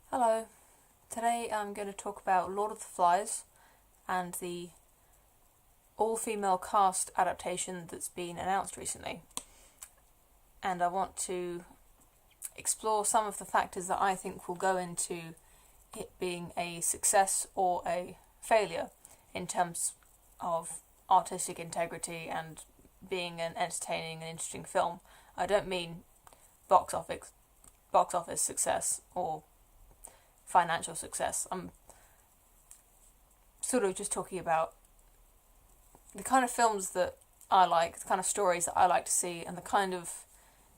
Hello, today I'm going to talk about Lord of the Flies and the all-female cast adaptation that's been announced recently. And I want to explore some of the factors that I think will go into it being a success or a failure in terms of artistic integrity and being an entertaining and interesting film. I don't mean box office success or financial success. I'm sort of just talking about the kind of films that I like, the kind of stories that I like to see, and the kind of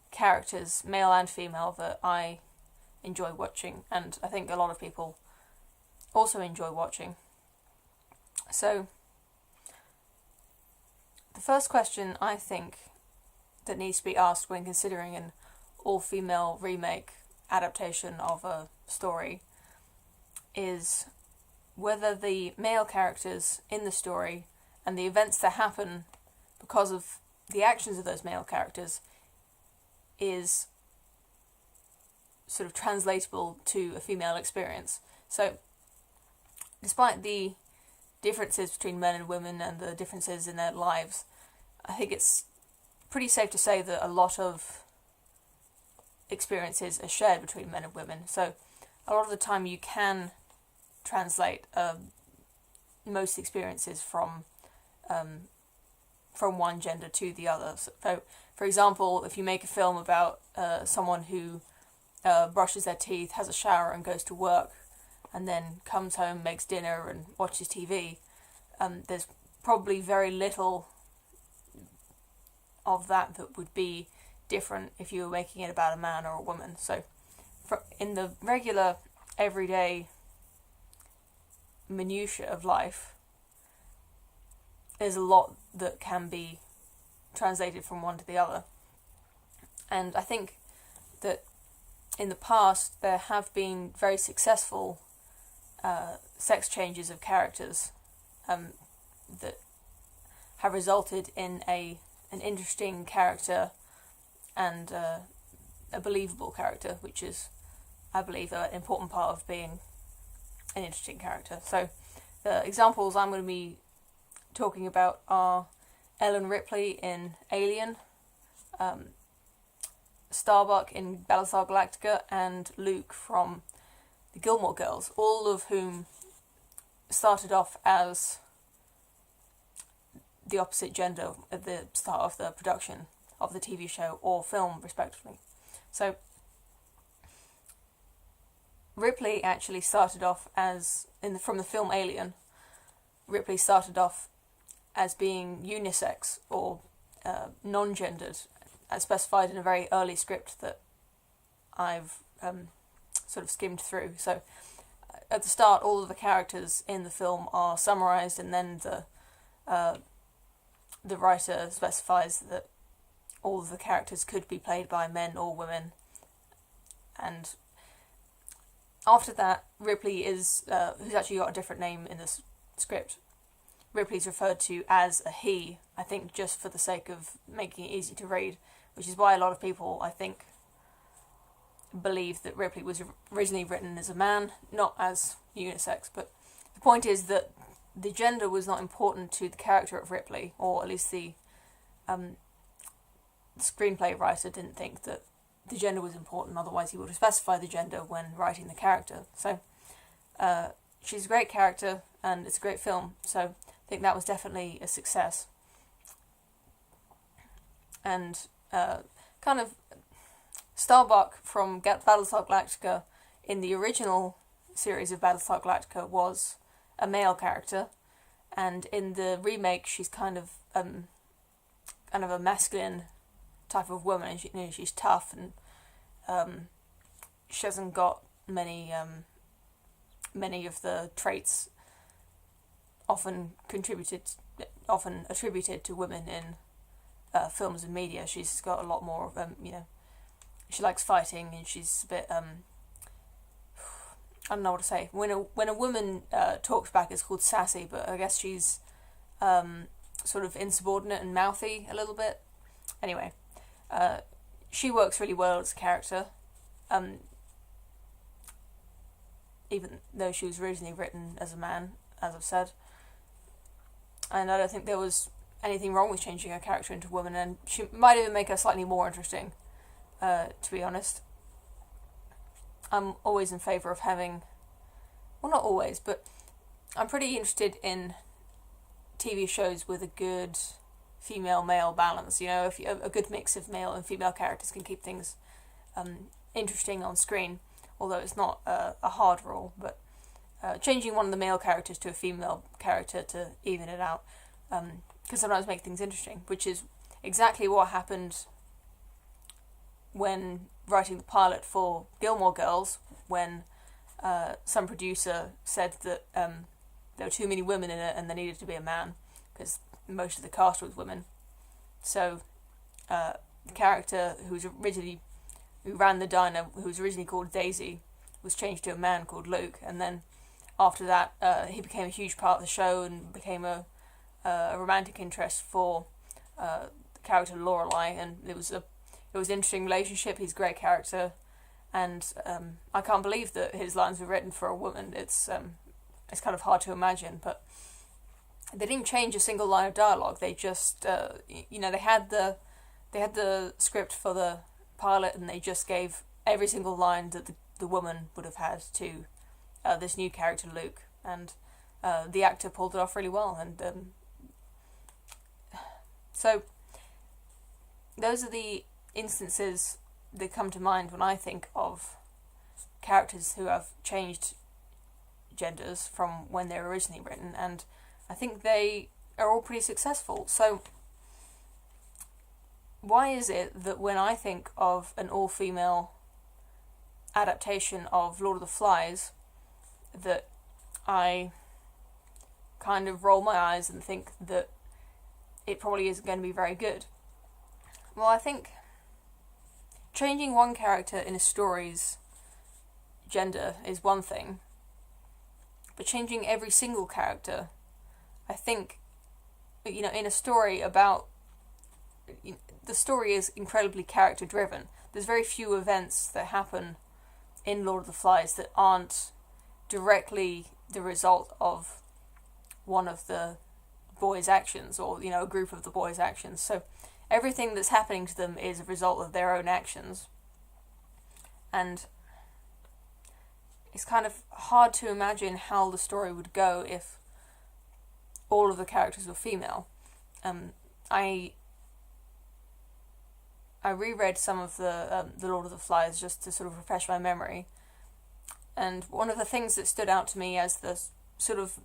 characters, male and female, that I enjoy watching, and I think a lot of people also enjoy watching. So, the first question I think that needs to be asked when considering an all-female remake adaptation of a story is whether the male characters in the story and the events that happen because of the actions of those male characters is sort of translatable to a female experience. So, despite the differences between men and women and the differences in their lives, I think it's pretty safe to say that a lot of experiences are shared between men and women. So, a lot of the time you can translate most experiences from one gender to the other. So, for example, if you make a film about someone who brushes their teeth, has a shower, and goes to work, and then comes home, makes dinner, and watches TV, there's probably very little of that would be different if you were making it about a man or a woman. So, in the regular, everyday minutiae of life, there's a lot that can be translated from one to the other. And I think that in the past there have been very successful sex changes of characters that have resulted in an interesting character and a believable character, which is, I believe, an important part of being an interesting character. So the examples I'm going to be talking about are Ellen Ripley in Alien, Starbuck in Battlestar Galactica, and Luke from the Gilmore Girls, all of whom started off as the opposite gender at the start of the production of the TV show or film, respectively. So Ripley actually started off as, from the film Alien, Ripley started off as being unisex or non-gendered, as specified in a very early script that I've sort of skimmed through. So at the start, all of the characters in the film are summarised, and then the writer specifies that all of the characters could be played by men or women. And after that, Ripley is, who's actually got a different name in this script, Ripley's referred to as a he, I think just for the sake of making it easy to read, which is why a lot of people, I think, believe that Ripley was originally written as a man, not as unisex. But the point is that the gender was not important to the character of Ripley, or at least the screenplay writer didn't think that the gender was important, otherwise he would have specified the gender when writing the character. So she's a great character, and it's a great film, so I think that was definitely a success. And kind of Starbuck from Battlestar Galactica in the original series of Battlestar Galactica was a male character, and in the remake she's kind of a masculine type of woman. She's tough, and she hasn't got many of the traits often attributed to women in films and media. She's got a lot more of she likes fighting, and she's a bit I don't know what to say. When a woman talks back, it's called sassy, but I guess she's sort of insubordinate and mouthy a little bit. Anyway, she works really well as a character. even though she was originally written as a man, as I've said. And I don't think there was anything wrong with changing her character into a woman, and she might even make her slightly more interesting, to be honest. I'm always in favour of having, well, not always, but I'm pretty interested in TV shows with a good female-male balance. You know, if a good mix of male and female characters can keep things interesting on screen, although it's not a hard rule, but changing one of the male characters to a female character to even it out can sometimes make things interesting, which is exactly what happened when writing the pilot for Gilmore Girls, when some producer said that there were too many women in it and there needed to be a man, because most of the cast was women. So the character who ran the diner, who was originally called Daisy, was changed to a man called Luke, and then after that he became a huge part of the show and became a romantic interest for the character Lorelai, and it was an interesting relationship. He's a great character, and I can't believe that his lines were written for a woman. It's kind of hard to imagine, but they didn't change a single line of dialogue. They just they had the script for the pilot, and they just gave every single line that the woman would have had to this new character Luke, and the actor pulled it off really well. And so those are the instances that come to mind when I think of characters who have changed genders from when they were originally written, and I think they are all pretty successful. So why is it that when I think of an all-female adaptation of Lord of the Flies, that I kind of roll my eyes and think that it probably isn't going to be very good? Well, I think changing one character in a story's gender is one thing, but changing every single character, I think, in a story about, the story is incredibly character driven. There's very few events that happen in Lord of the Flies that aren't directly the result of one of the boys' actions, or a group of the boys' actions. So everything that's happening to them is a result of their own actions, and it's kind of hard to imagine how the story would go if all of the characters were female. I reread some of the Lord of the Flies just to sort of refresh my memory, and one of the things that stood out to me as the sort of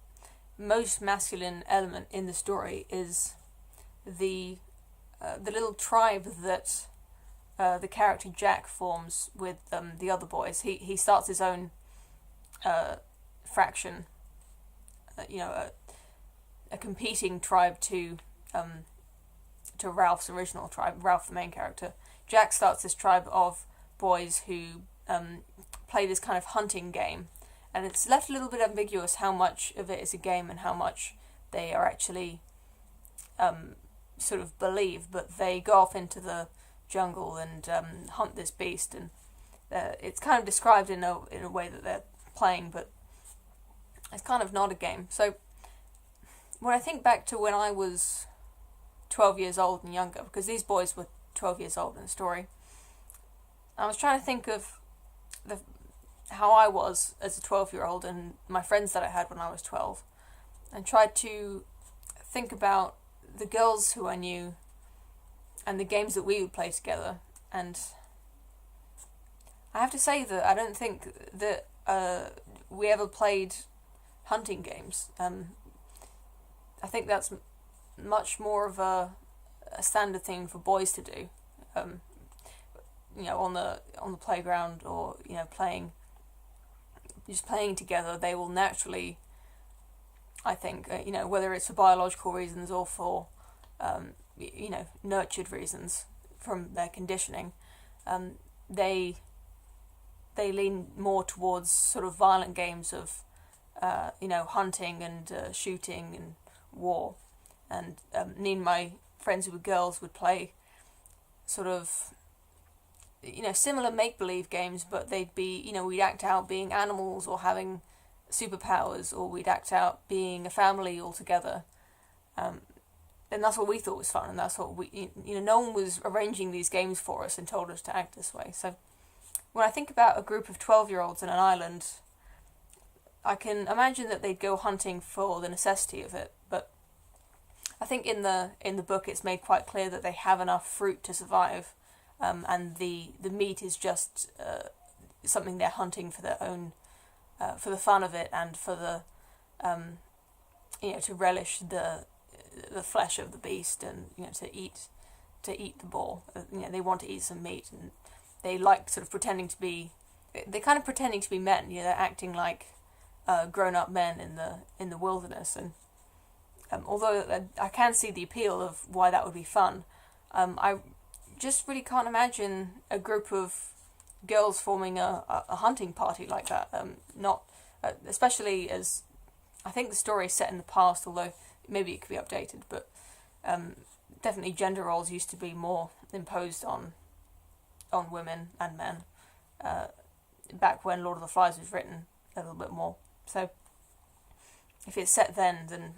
most masculine element in the story is the little tribe that the character Jack forms with the other boys. He starts his own fraction, a competing tribe to Ralph's original tribe, Ralph the main character. Jack starts this tribe of boys who play this kind of hunting game, and it's left a little bit ambiguous how much of it is a game and how much they are actually sort of believe, but they go off into the jungle and hunt this beast, and it's kind of described in a way that they're playing, but it's kind of not a game. So when I think back to when I was 12 years old and younger, because these boys were 12 years old in the story, I was trying to think of how I was as a 12-year-old and my friends that I had when I was 12, and tried to think about the girls who I knew and the games that we would play together. And I have to say that I don't think that we ever played hunting games. I think that's much more of a standard thing for boys to do. On the playground, or playing together, they will naturally, I think, whether it's for biological reasons or for nurtured reasons from their conditioning, they lean more towards sort of violent games of hunting and shooting and war. And me and my friends who were girls would play sort of similar make-believe games, but they'd be, we'd act out being animals or having superpowers, or we'd act out being a family all together. And that's what we thought was fun, and that's what no one was arranging these games for us and told us to act this way. So when I think about a group of 12-year-olds in an island, I can imagine that they'd go hunting for the necessity of it, but I think in the book it's made quite clear that they have enough fruit to survive, and the meat is just something they're hunting for their own, for the fun of it, and for the, to relish the flesh of the beast, and to eat the boar. They want to eat some meat, and they like sort of pretending to be. They're kind of pretending to be men. They're acting like grown-up men in the wilderness, and although I can see the appeal of why that would be fun, I just really can't imagine a group of girls forming a hunting party like that. Not especially as I think the story is set in the past, although maybe it could be updated. But definitely gender roles used to be more imposed on women and men back when Lord of the Flies was written a little bit more. So if it's set then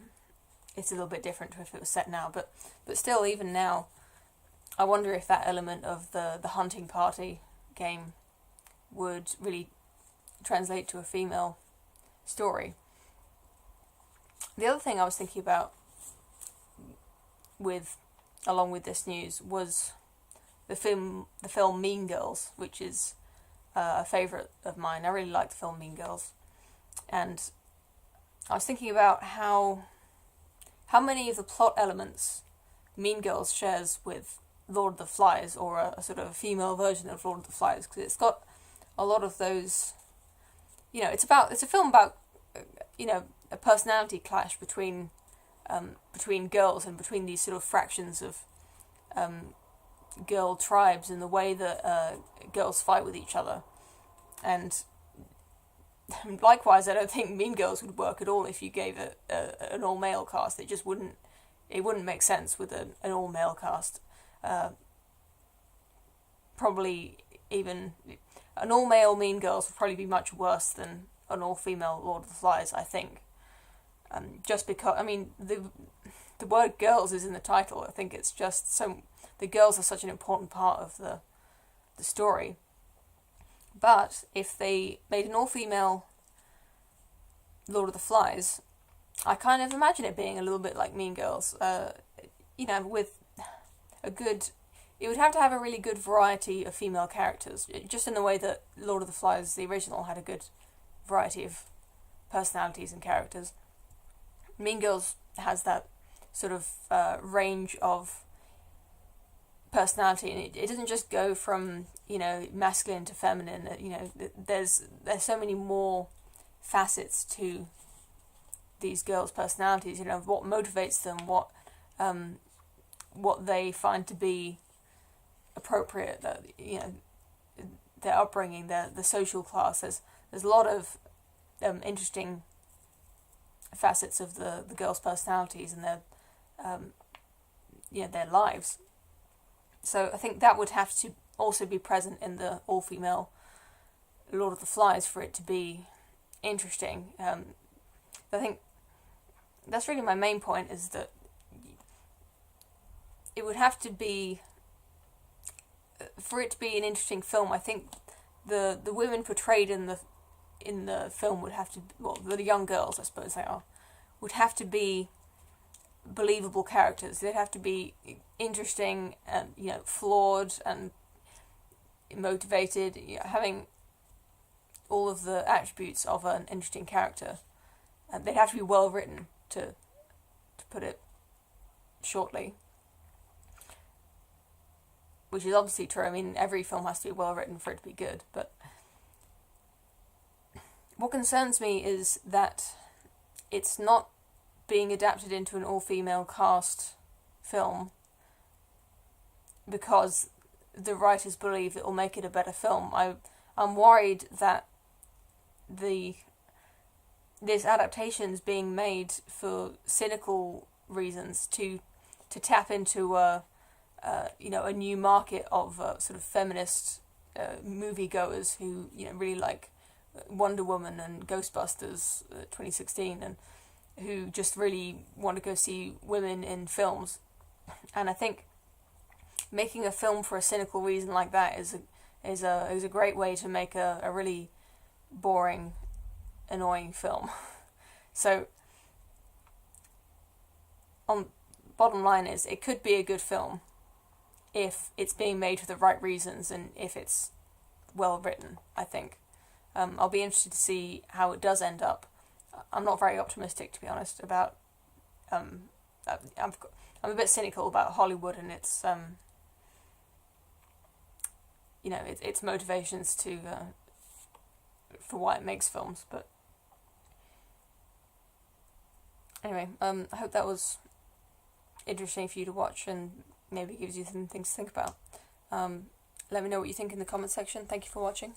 it's a little bit different to if it was set now. But still, even now, I wonder if that element of the hunting party game would really translate to a female story. The other thing I was thinking about along with this news was the film Mean Girls, which is a favourite of mine. I really like the film Mean Girls, and I was thinking about how many of the plot elements Mean Girls shares with Lord of the Flies, or a sort of a female version of Lord of the Flies, because it's got a lot of those. It's a film about a personality clash between girls, and between these sort of fractions of girl tribes, and the way that girls fight with each other. And likewise, I don't think Mean Girls would work at all if you gave it an all-male cast. It just wouldn't make sense with an all-male cast. Probably even an all-male Mean Girls would probably be much worse than an all-female Lord of the Flies, I think. Just because, the word girls is in the title. I think it's just so the girls are such an important part of the story. But if they made an all-female Lord of the Flies, I kind of imagine it being a little bit like Mean Girls. With a good... It would have to have a really good variety of female characters, just in the way that Lord of the Flies, the original, had a good variety of personalities and characters. Mean Girls has that sort of range of personality, and it doesn't just go from masculine to feminine. There's so many more facets to these girls' personalities. What motivates them, what they find to be appropriate, their upbringing, the social class. There's a lot of interesting facets of the girls' personalities and their lives. So I think that would have to also be present in the all-female Lord of the Flies for it to be interesting. I think that's really my main point, is that it would have to be, for it to be an interesting film, I think the women portrayed in the film would have to, the young girls, I suppose they are, would have to be believable characters. They'd have to be interesting and flawed and motivated, having all of the attributes of an interesting character. They'd have to be well written, to put it shortly, which is obviously true. Every film has to be well written for it to be good, but what concerns me is that it's not being adapted into an all-female cast film because the writers believe it will make it a better film. I'm worried that this adaptation is being made for cynical reasons, to tap into a new market of sort of feminist movie goers who really like Wonder Woman and Ghostbusters 2016, and who just really want to go see women in films. And I think making a film for a cynical reason like that is a great way to make a really boring, annoying film. So, bottom line is, it could be a good film if it's being made for the right reasons and if it's well written, I think. I'll be interested to see how it does end up. I'm not very optimistic, to be honest, about... I'm a bit cynical about Hollywood and its its motivations to for why it makes films. But anyway, I hope that was interesting for you to watch and maybe gives you some things to think about. Let me know what you think in the comment section. Thank you for watching.